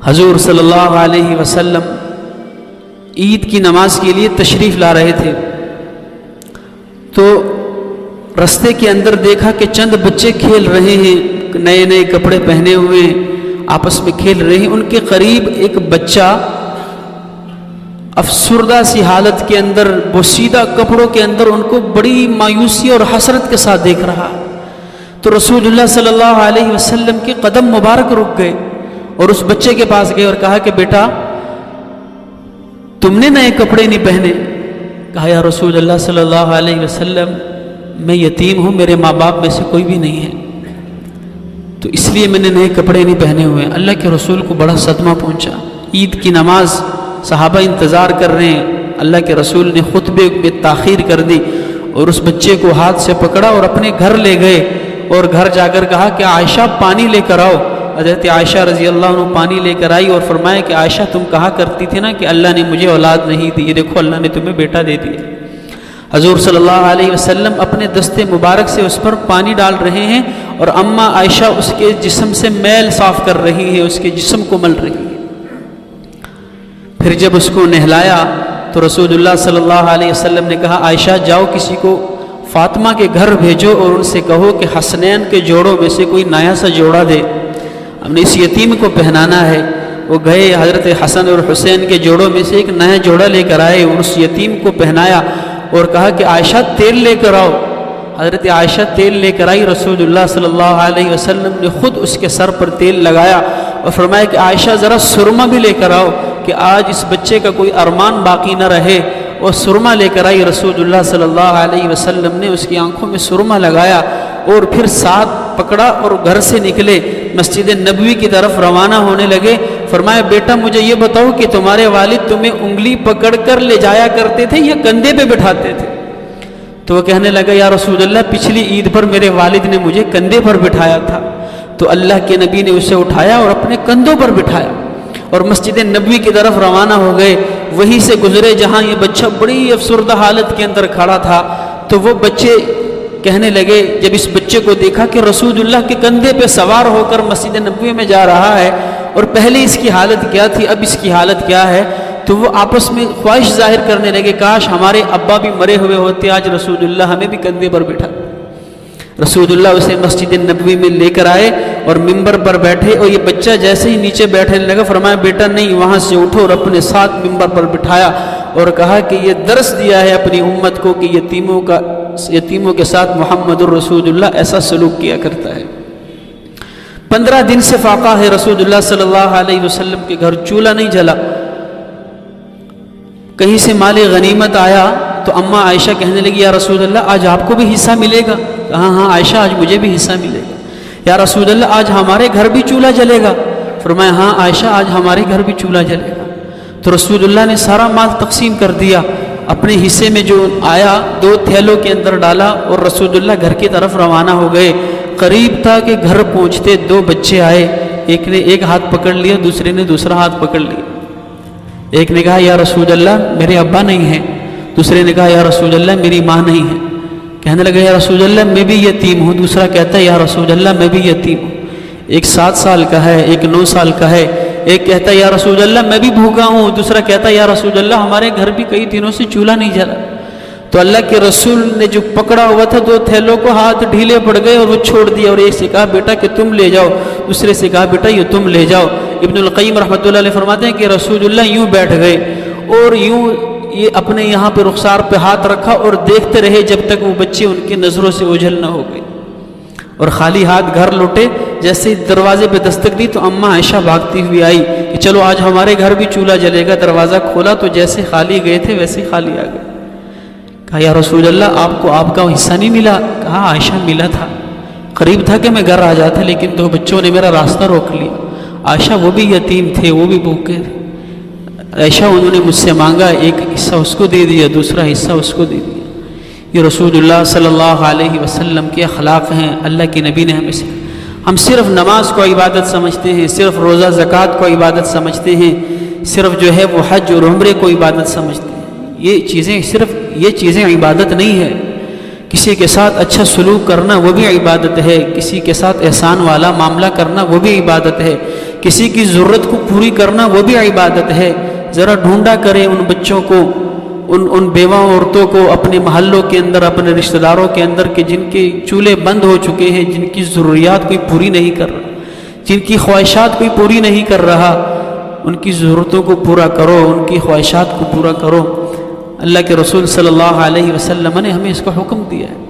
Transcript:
حضور صلی اللہ علیہ وسلم عید کی نماز کے لیے تشریف لا رہے تھے تو رستے کے اندر دیکھا کہ چند بچے کھیل رہے ہیں، نئے نئے کپڑے پہنے ہوئے آپس میں کھیل رہے ہیں۔ ان کے قریب ایک بچہ افسردہ سی حالت کے اندر، بوسیدہ کپڑوں کے اندر ان کو بڑی مایوسی اور حسرت کے ساتھ دیکھ رہا۔ تو رسول اللہ صلی اللہ علیہ وسلم کے قدم مبارک رک گئے اور اس بچے کے پاس گئے اور کہا کہ بیٹا تم نے نئے کپڑے نہیں پہنے؟ کہا یا رسول اللہ صلی اللہ علیہ وسلم میں یتیم ہوں، میرے ماں باپ میں سے کوئی بھی نہیں ہے، تو اس لیے میں نے نئے کپڑے نہیں پہنے ہوئے۔ اللہ کے رسول کو بڑا صدمہ پہنچا۔ عید کی نماز صحابہ انتظار کر رہے ہیں، اللہ کے رسول نے خطبے میں تاخیر کر دی اور اس بچے کو ہاتھ سے پکڑا اور اپنے گھر لے گئے اور گھر جا کر کہا کہ عائشہ پانی لے کر آؤ۔ حضرت عائشہ رضی اللہ عنہ پانی لے کر آئی اور فرمایا کہ عائشہ تم کہا کرتی تھی نا کہ اللہ نے مجھے اولاد نہیں دی، یہ دیکھو اللہ نے تمہیں بیٹا دے دیا۔ حضور صلی اللہ علیہ وسلم اپنے دستے مبارک سے اس پر پانی ڈال رہے ہیں اور اماں عائشہ اس کے جسم سے میل صاف کر رہی ہے، اس کے جسم کو مل رہی ہے۔ پھر جب اس کو نہلایا تو رسول اللہ صلی اللہ علیہ وسلم نے کہا عائشہ جاؤ کسی کو فاطمہ کے گھر بھیجو اور ان سے کہو کہ حسنین کے جوڑوں میں سے کوئی نیا سا جوڑا دے، ہم نے اس یتیم کو پہنانا ہے۔ وہ گئے، حضرت حسن اور حسین کے جوڑوں میں سے ایک نیا جوڑا لے کر آئے اور اس یتیم کو پہنایا اور کہا کہ عائشہ تیل لے کر آؤ۔ حضرت عائشہ تیل لے کر آئی، رسول اللہ صلی اللہ علیہ وسلم نے خود اس کے سر پر تیل لگایا اور فرمایا کہ عائشہ ذرا سرما بھی لے کر آؤ کہ آج اس بچے کا کوئی ارمان باقی نہ رہے۔ اور سرما لے کر آئی، رسول اللہ صلی اللہ علیہ وسلم نے اس کی آنکھوں میں سرما لگایا اور پھر ساتھ پکڑا اور گھر سے نکلے، مسجد نبوی کی طرف روانہ ہونے لگے۔ فرمایا بیٹا مجھے یہ بتاؤ کہ تمہارے والد تمہیں انگلی پکڑ کر لے جایا کرتے تھے یا کندھے پہ بٹھاتے تھے؟ تو وہ کہنے لگا یا رسول اللہ پچھلی عید پر میرے والد نے مجھے کندھے پر بٹھایا تھا، تو اللہ کے نبی نے اسے اٹھایا اور اپنے کندھوں پر بٹھایا اور مسجد نبوی کی طرف روانہ ہو گئے۔ وہیں سے گزرے جہاں یہ بچہ بڑی افسردہ حالت کے اندر کھڑا تھا، تو وہ بچے کہنے لگے، جب اس بچے کو دیکھا کہ رسول اللہ کے کندھے پہ سوار ہو کر مسجد نبوی میں جا رہا ہے اور پہلے اس کی حالت کیا تھی اب اس کی حالت کیا ہے، تو وہ آپس میں خواہش ظاہر کرنے لگے کاش ہمارے ابا بھی مرے ہوئے ہوتے، آج رسول اللہ ہمیں بھی کندھے پر بٹھا۔ رسول اللہ اسے مسجد نبوی میں لے کر آئے اور ممبر پر بیٹھے اور یہ بچہ جیسے ہی نیچے بیٹھنے لگا فرمایا بیٹا نہیں، وہاں سے اٹھو، اور اپنے ساتھ ممبر پر بٹھایا اور کہا کہ یہ درس دیا ہے اپنی امت کو کہ یتیموں کے ساتھ محمد الرسول اللہ ایسا سلوک کیا کرتا ہے۔ 15 دن سے فاقہ ہے، رسول اللہ صلی اللہ علیہ وسلم کے گھر چولہا نہیں جلا۔ کہیں سے مال غنیمت آیا تو اماں عائشہ کہنے لگی یا رسول اللہ آج آپ کو بھی حصہ ملے گا؟ کہا ہاں عائشہ آج مجھے بھی حصہ ملے گا۔ یا رسول اللہ آج ہمارے گھر بھی چولہا جلے گا؟ فرمایا ہاں عائشہ آج ہمارے گھر بھی چولہا جلے گا۔ تو رسول اللہ نے سارا مال تقسیم کر دیا، اپنے حصے میں جو آیا 2 تھیلوں کے اندر ڈالا اور رسول اللہ گھر کی طرف روانہ ہو گئے۔ قریب تھا کہ گھر پہنچتے 2 بچے آئے، ایک نے ایک ہاتھ پکڑ لیا، دوسرے نے دوسرا ہاتھ پکڑ لیا۔ ایک نے کہا یا رسول اللہ میرے ابا نہیں ہیں، دوسرے نے کہا یا رسول اللہ میری ماں نہیں ہے۔ کہنے لگا یا رسول اللہ میں بھی یتیم ہوں، دوسرا کہتا ہے یا رسول اللہ میں بھی یتیم ہوں۔ ایک 7 سال کا ہے، ایک 9 سال کا ہے، ایک کہتا ہے یا رسول اللہ میں بھی بھوکا ہوں، دوسرا کہتا ہے یا رسول اللہ ہمارے گھر بھی کئی دنوں سے چولہا نہیں جلا۔ تو اللہ کے رسول نے جو پکڑا ہوا تھا 2 تھیلوں کو ہاتھ ڈھیلے پڑ گئے اور وہ چھوڑ دیا، اور ایک سے کہا بیٹا کہ تم لے جاؤ، دوسرے سے کہا بیٹا یہ تم لے جاؤ۔ ابن القیم رحمۃ اللہ علیہ فرماتے ہیں کہ رسول اللہ یوں بیٹھ گئے اور یوں یہ اپنے یہاں پہ رخسار پہ ہاتھ رکھا اور دیکھتے رہے جب تک وہ بچے ان کی نظروں سے اوجھل نہ ہو گئے، اور خالی ہاتھ گھر لوٹے۔ جیسے دروازے پہ دستک دی تو اماں عائشہ بھاگتی ہوئی آئی کہ چلو آج ہمارے گھر بھی چولہا جلے گا۔ دروازہ کھولا تو جیسے خالی گئے تھے ویسے خالی آ گئے۔ کہا یا رسول اللہ آپ کو آپ کا حصہ نہیں ملا؟ کہا عائشہ ملا تھا، قریب تھا کہ میں گھر آ جاتا لیکن 2 بچوں نے میرا راستہ روک لیا۔ عائشہ وہ بھی یتیم تھے، وہ بھی بھوکے تھے۔ عائشہ انہوں نے مجھ سے مانگا، ایک حصہ اس کو دے دیا، دوسرا حصہ اس کو دے دیا۔ یہ رسول اللہ صلی اللہ علیہ وسلم کے اخلاق ہیں، اللہ کے نبی نے ہمیں سکھایا۔ ہم صرف نماز کو عبادت سمجھتے ہیں، صرف روزہ زکوٰۃ کو عبادت سمجھتے ہیں، صرف جو ہے وہ حج اور عمرے کو عبادت سمجھتے ہیں۔ یہ چیزیں عبادت نہیں ہے، کسی کے ساتھ اچھا سلوک کرنا وہ بھی عبادت ہے، کسی کے ساتھ احسان والا معاملہ کرنا وہ بھی عبادت ہے، کسی کی ضرورت کو پوری کرنا وہ بھی عبادت ہے۔ ذرا ڈھونڈا کرے ان بچوں کو، ان بیوہ عورتوں کو اپنے محلوں کے اندر، اپنے رشتہ داروں کے اندر کہ جن کے چولہے بند ہو چکے ہیں، جن کی ضروریات کوئی پوری نہیں کر رہا، جن کی خواہشات کوئی پوری نہیں کر رہا، ان کی ضرورتوں کو پورا کرو، ان کی خواہشات کو پورا کرو۔ اللہ کے رسول صلی اللہ علیہ وسلم نے ہمیں اس کا حکم دیا ہے۔